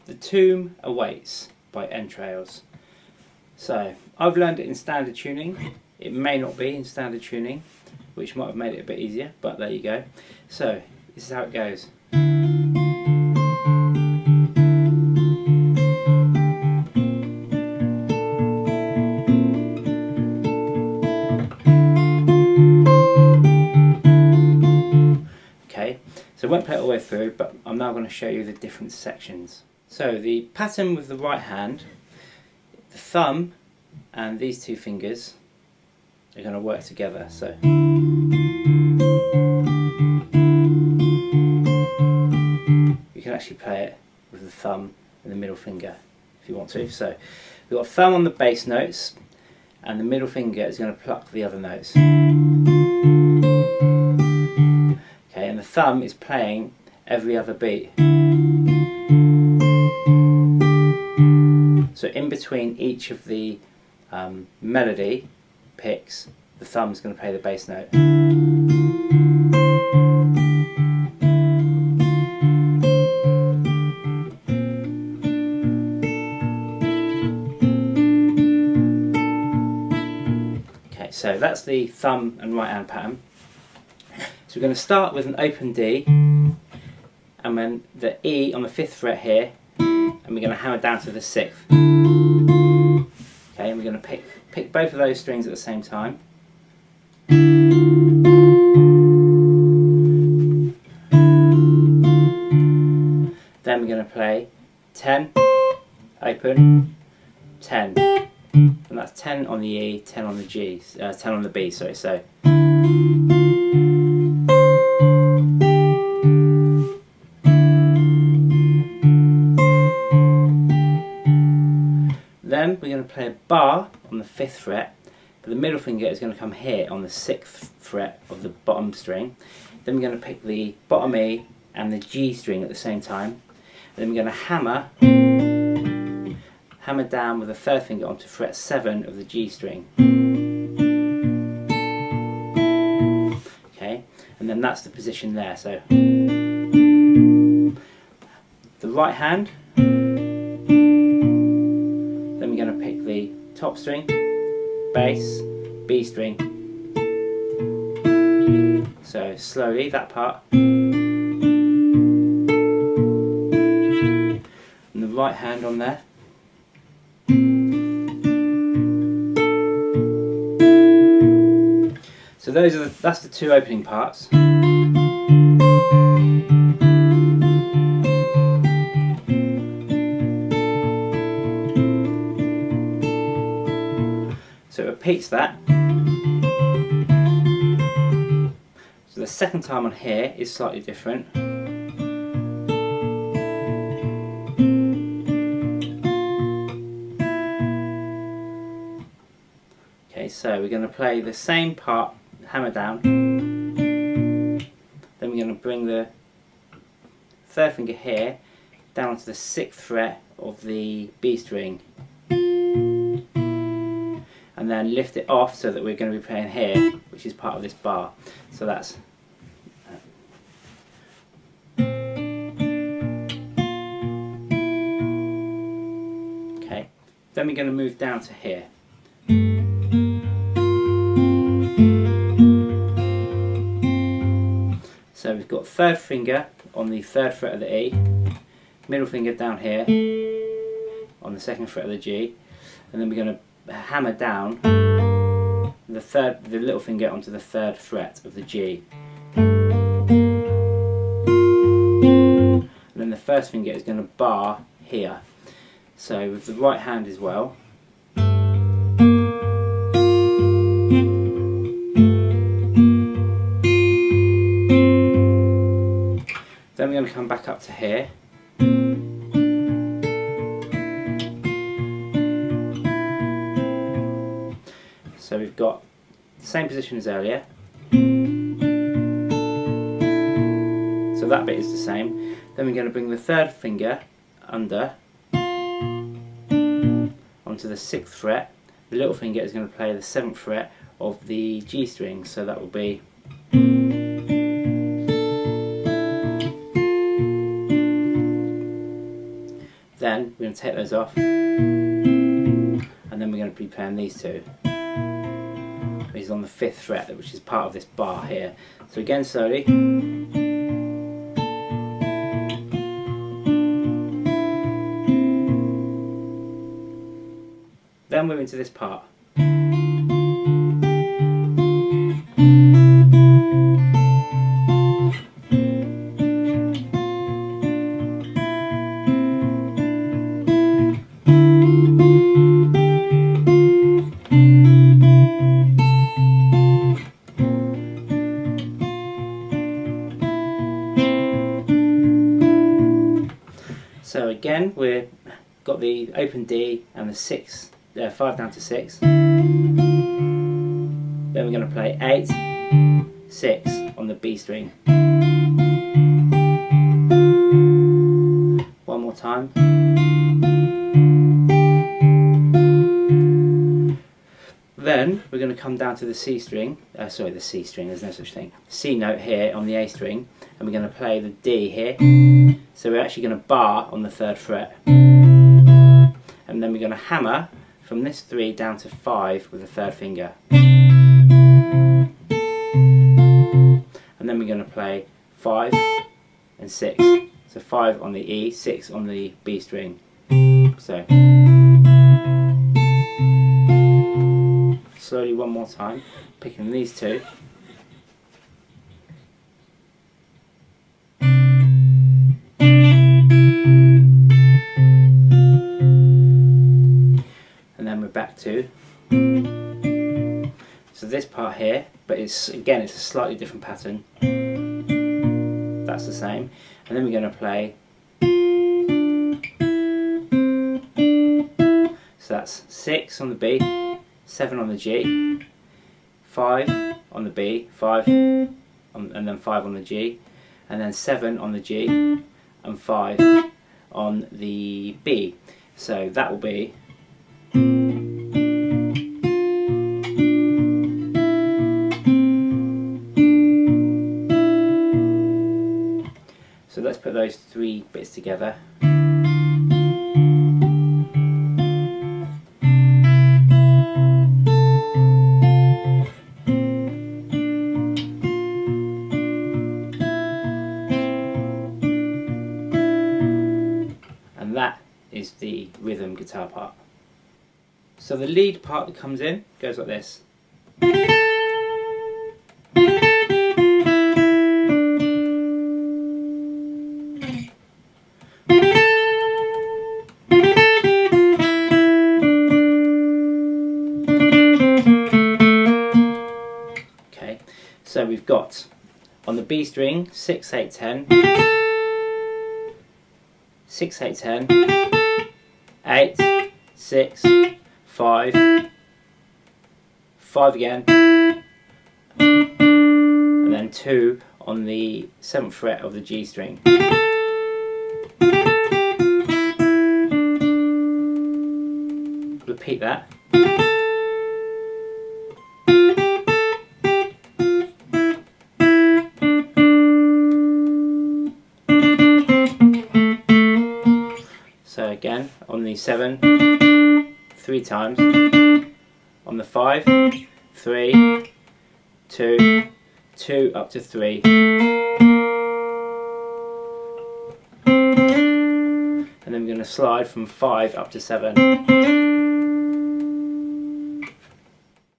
The Tomb Awaits by Entrails. So I've learned it in standard tuning. It may not be in standard tuning, which might have made it a bit easier, but there you go. So this is how it goes. Okay, so I won't play it all the way through, but I'm now going to show you the different sections. So the pattern with the right hand, the thumb and these two fingers are going to work together. So you can actually play it with the thumb and the middle finger if you want to. So we've got a thumb on the bass notes and the middle finger is going to pluck the other notes. Okay, and the thumb is playing every other beat. So in between each of the melody picks, the thumb's going to play the bass note. Okay, so that's the thumb and right hand pattern. So we're going to start with an open D, and then the E on the 5th fret here, and we're going to hammer down to the 6th. Okay, and we're going to pick both of those strings at the same time. Then we're going to play 10, open, 10, and that's 10 on the E, 10 on the G, 10 on the B, sorry, so. Then we're going to play a bar on the 5th fret, but the middle finger is going to come here on the 6th fret of the bottom string. Then we're going to pick the bottom E and the G string at the same time. And then we're going to hammer down with the 3rd finger onto fret 7 of the G string. Okay, and then that's the position there. So the right hand, then we're going to pick the top string, bass, B string. So slowly, that part. And the right hand on there. So that's the two opening parts. So it repeats that. So the second time on here is slightly different. Okay, so we're going to play the same part, hammer down. Then we're going to bring the 3rd finger here down to the 6th fret of the B string. And then lift it off so that we're going to be playing here, which is part of this bar. So that's okay. Then we're going to move down to here. So we've got 3rd finger on the 3rd fret of the E, middle finger down here on the 2nd fret of the G, and then we're going to hammer down the little finger onto the 3rd fret of the G. And then the 1st finger is going to bar here. So with the right hand as well. Then we're going to come back up to here. So we've got the same position as earlier. So that bit is the same. Then we're going to bring the 3rd finger under onto the 6th fret. The little finger is going to play the 7th fret of the G string, so that will be Then we're going to take those off, and then we're going to be playing these two. These is on the 5th fret, which is part of this bar here. So again, slowly. Then we're into this part. So again, we've got the open D and the 6, 5 down to 6. Then we're going to play 8, 6 on the B string. One more time. Then we're going to come down to the C string, sorry, the C string, there's no such thing. C note here on the A string, and we're going to play the D here. So we're actually going to bar on the 3rd fret. And then we're going to hammer from this 3 down to 5 with the 3rd finger. And then we're going to play 5 and 6. So 5 on the E, 6 on the B string. So slowly one more time, picking these two. And then we're back to, so this part here, but it's again, it's a slightly different pattern. That's the same. And then we're going to play, so that's 6 on the B, 7 on the G, 5 on the B, 5 on, and then 5 on the G, and then 7 on the G, and 5 on the B. So that will be, so let's put those 3 bits together. And that is the rhythm guitar part. So the lead part that comes in goes like this. Okay, so we've got on the B string 6, 8, 10. 6, 8, 10, 8, 6, 5, 5 again, and then 2 on the 7th fret of the G string. Repeat that. So again, on the 7, 3 times, on the 5, 3, 2, 2 up to 3, and then we're going to slide from 5 up to 7.